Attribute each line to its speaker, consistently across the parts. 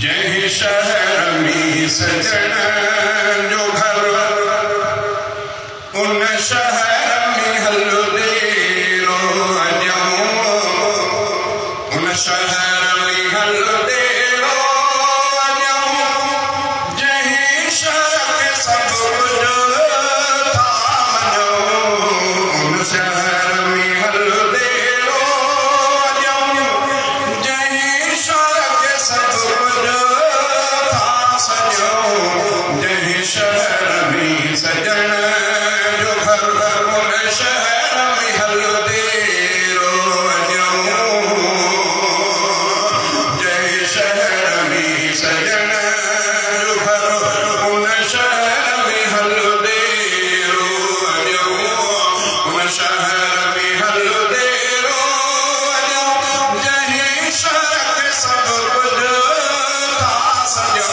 Speaker 1: जय शहर में सजन जो घर उन शहर में हल देरो अजो उन शहर में हल देरो अजो जय शहर के सब कुछ थामो उन शहर में हल देरो अजो जय शहर के सब शहर में सजन जो घर उन शहर में हल देरो अजो जय शहर में सजन जो घर उन शहर में हल देरो अजो उन शहर में हल देरो अजो जय शहर के सब कुछ था सजो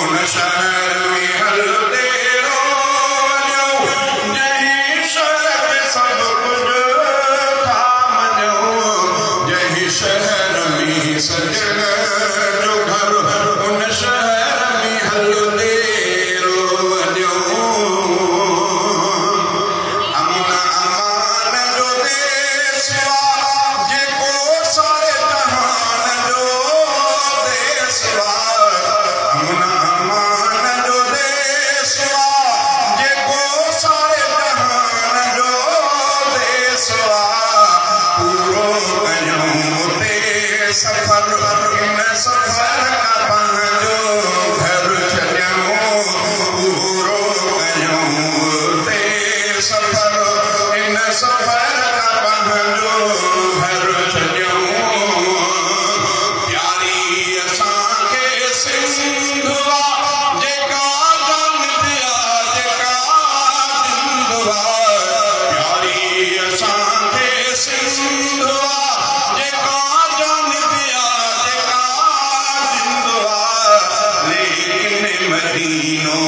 Speaker 1: उन शहर में हल देरो अजो जय शहर के सब कुछ था मजो जय शहर में सजन जो घर उन शहर में हल देरो अजो अमन अमान जो देश जेको सारे जहान जो देश अमन अमान जो देश जेको सारे जहान जो देश पूरो कयूं उते सफर इन सफर का पंहिंजो घर छॾियूं पूरो कयूं उते सफर इन सफर का पंहिंजो घर छॾियूं प्यारी असांखे सिंधु जेका जानबिया जेका जिंदवा प्यारी असांखे सिंधु जेका जानबिया जेका जिंदवा लेकिन मदीनो